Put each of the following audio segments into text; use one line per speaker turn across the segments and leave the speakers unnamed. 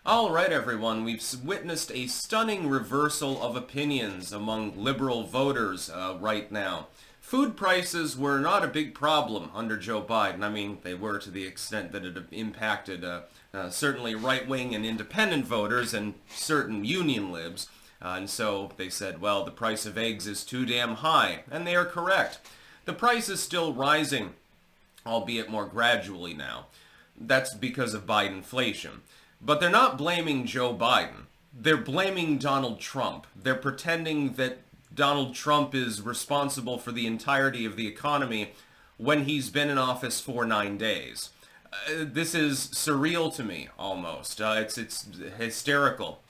All right, everyone, we've witnessed a stunning reversal of opinions among liberal voters right now. Food prices were not a big problem under Joe Biden. I mean, they were to the extent that it impacted certainly right-wing and independent voters and certain union libs. And so they said, well, the price of eggs is too damn high. And they are correct. The price is still rising, albeit more gradually now. That's because of Bidenflation. But they're not blaming Joe Biden. They're blaming Donald Trump. They're pretending that Donald Trump is responsible for the entirety of the economy when he's been in office for 9 days. This is surreal to me, almost. It's hysterical.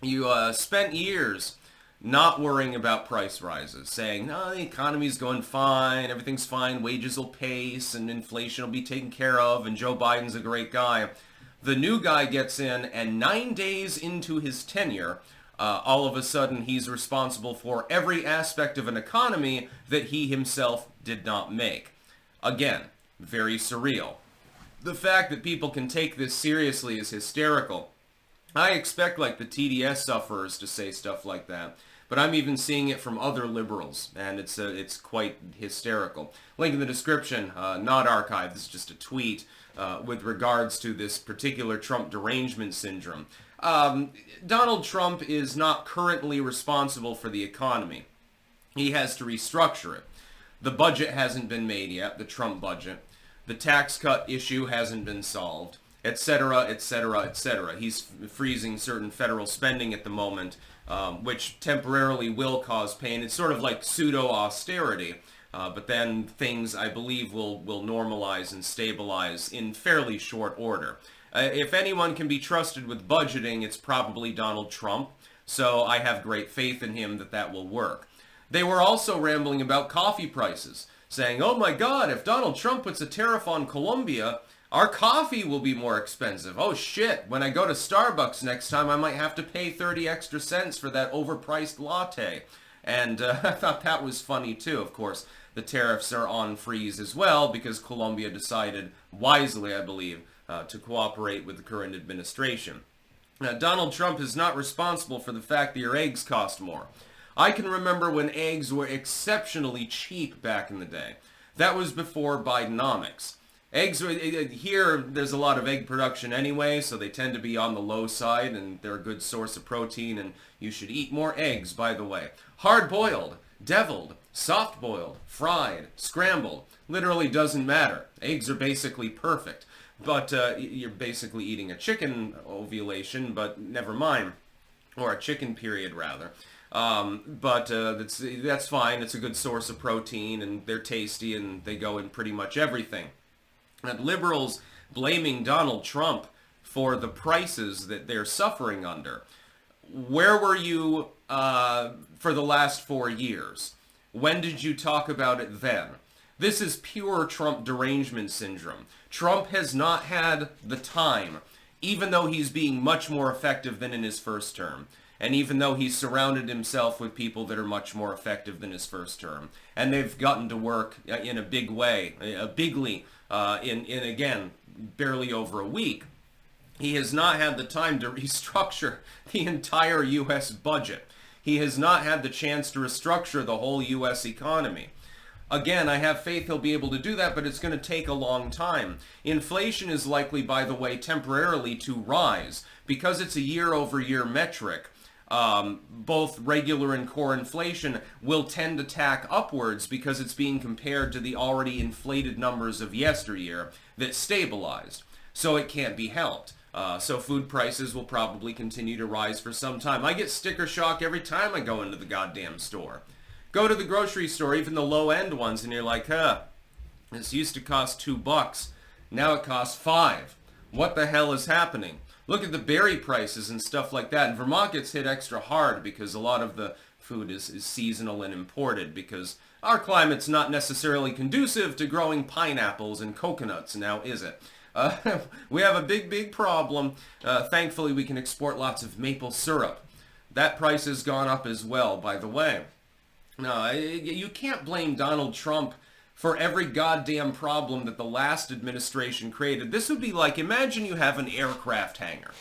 You spent years not worrying about price rises, saying, no, the economy's going fine, everything's fine, wages will pace, and inflation will be taken care of, and Joe Biden's a great guy. The new guy gets in, and 9 days into his tenure, all of a sudden he's responsible for every aspect of an economy that he himself did not make. Again, very surreal. The fact that people can take this seriously is hysterical. I expect like the TDS sufferers to say stuff like that, but I'm even seeing it from other liberals, and it's quite hysterical. Link in the description, not archived, this is just a tweet with regards to this particular Trump derangement syndrome. Donald Trump is not currently responsible for the economy. He has to restructure it. The budget hasn't been made yet, the Trump budget. The tax cut issue hasn't been solved, etc., etc., etc. He's freezing certain federal spending at the moment, which temporarily will cause pain. It's sort of like pseudo-austerity, but then things, I believe, will normalize and stabilize in fairly short order. If anyone can be trusted with budgeting, it's probably Donald Trump, so I have great faith in him that that will work. They were also rambling about coffee prices, saying, oh my god, if Donald Trump puts a tariff on Colombia, our coffee will be more expensive. Oh shit, when I go to Starbucks next time, I might have to pay 30 extra cents for that overpriced latte. And I thought that was funny too, of course. The tariffs are on freeze as well because Colombia decided, wisely I believe, to cooperate with the current administration. Now, Donald Trump is not responsible for the fact that your eggs cost more. I can remember when eggs were exceptionally cheap back in the day. That was before Bidenomics. Eggs, here there's a lot of egg production anyway, so they tend to be on the low side, and they're a good source of protein, and you should eat more eggs, by the way. Hard-boiled, deviled, soft-boiled, fried, scrambled, literally doesn't matter. Eggs are basically perfect, but you're basically eating a chicken ovulation, but never mind, or a chicken period, rather. But that's fine. It's a good source of protein, and they're tasty, and they go in pretty much everything. And liberals blaming Donald Trump for the prices that they're suffering under. Where were you for the last 4 years? When did you talk about it then? This is pure Trump derangement syndrome. Trump has not had the time, even though he's being much more effective than in his first term. And even though he's surrounded himself with people that are much more effective than his first term. And they've gotten to work in a big way, bigly, in again, barely over a week. He has not had the time to restructure the entire U.S. budget. He has not had the chance to restructure the whole U.S. economy. Again, I have faith he'll be able to do that, but it's going to take a long time. Inflation is likely, by the way, temporarily to rise. Because it's a year-over-year metric, both regular and core inflation will tend to tack upwards because it's being compared to the already inflated numbers of yesteryear that stabilized. So it can't be helped. So food prices will probably continue to rise for some time. I get sticker shock every time I go into the goddamn store. Go to the grocery store, even the low-end ones, and you're like, this used to cost $2. Now it costs $5. What the hell is happening? Look at the berry prices and stuff like that. And Vermont gets hit extra hard because a lot of the food is seasonal and imported because our climate's not necessarily conducive to growing pineapples and coconuts now, is it? We have a big problem. Thankfully, we can export lots of maple syrup. That price has gone up as well, by the way. No, you can't blame Donald Trump for every goddamn problem that the last administration created. This would be like, imagine you have an aircraft hangar.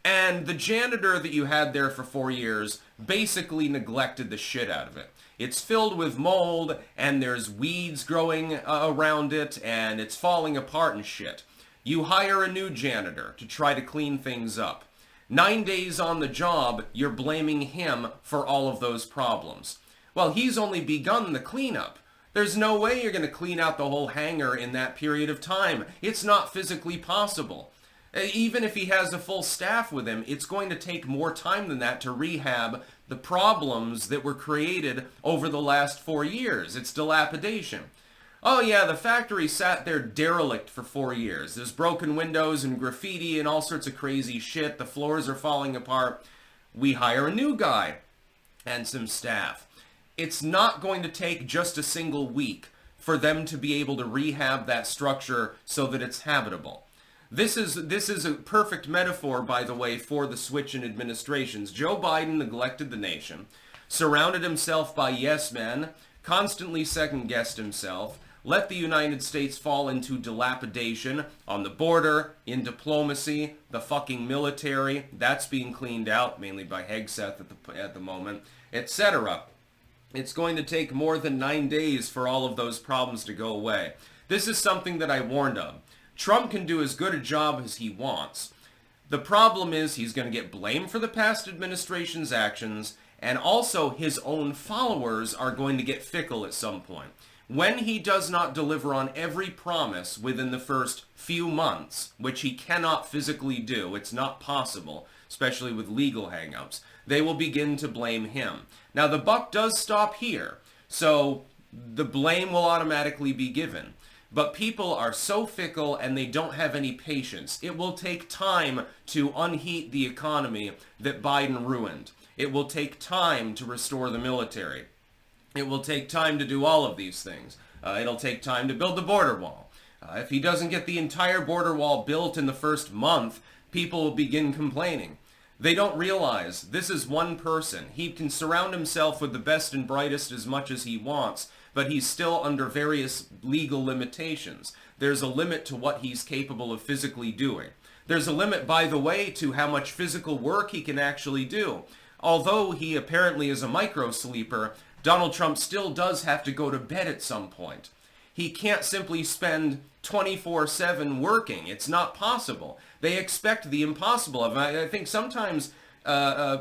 And the janitor that you had there for 4 years basically neglected the shit out of it. It's filled with mold, and there's weeds growing around it, and it's falling apart and shit. You hire a new janitor to try to clean things up. 9 days on the job, you're blaming him for all of those problems. Well, he's only begun the cleanup. There's no way you're going to clean out the whole hangar in that period of time. It's not physically possible. Even if he has a full staff with him, it's going to take more time than that to rehab the problems that were created over the last 4 years. It's dilapidation. Oh yeah, the factory sat there derelict for 4 years. There's broken windows and graffiti and all sorts of crazy shit. The floors are falling apart. We hire a new guy and some staff. It's not going to take just a single week for them to be able to rehab that structure so that it's habitable. This is a perfect metaphor, by the way, for the switch in administrations. Joe Biden neglected the nation, surrounded himself by yes men, constantly second-guessed himself, let the United States fall into dilapidation on the border, in diplomacy, the fucking military. That's being cleaned out, mainly by Hegseth at the moment, etc. It's going to take more than 9 days for all of those problems to go away. This is something that I warned of. Trump can do as good a job as he wants. The problem is he's going to get blamed for the past administration's actions, and also his own followers are going to get fickle at some point. When he does not deliver on every promise within the first few months, which he cannot physically do, it's not possible, especially with legal hang-ups, they will begin to blame him. Now, the buck does stop here, so the blame will automatically be given. But people are so fickle and they don't have any patience. It will take time to unheat the economy that Biden ruined. It will take time to restore the military. It will take time to do all of these things. It'll take time to build the border wall. If he doesn't get the entire border wall built in the first month, people will begin complaining. They don't realize this is one person. He can surround himself with the best and brightest as much as he wants, but he's still under various legal limitations. There's a limit to what he's capable of physically doing. There's a limit, by the way, to how much physical work he can actually do. Although he apparently is a micro-sleeper, Donald Trump still does have to go to bed at some point. He can't simply spend 24/7 working. It's not possible. They expect the impossible of him. I think sometimes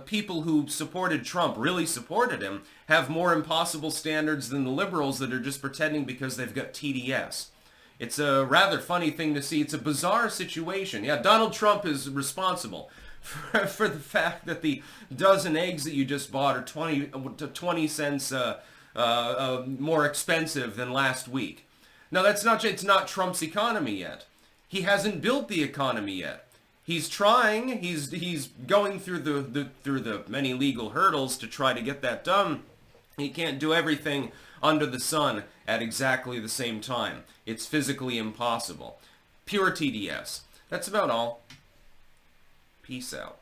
people who supported Trump, really supported him, have more impossible standards than the liberals that are just pretending because they've got TDS. It's a rather funny thing to see. It's a bizarre situation. Yeah, Donald Trump is responsible for the fact that the dozen eggs that you just bought are 20 cents more expensive than last week. Now, it's not Trump's economy yet. He hasn't built the economy yet. He's trying. He's going through the many legal hurdles to try to get that done. He can't do everything under the sun at exactly the same time. It's physically impossible. Pure TDS. That's about all. Peace out.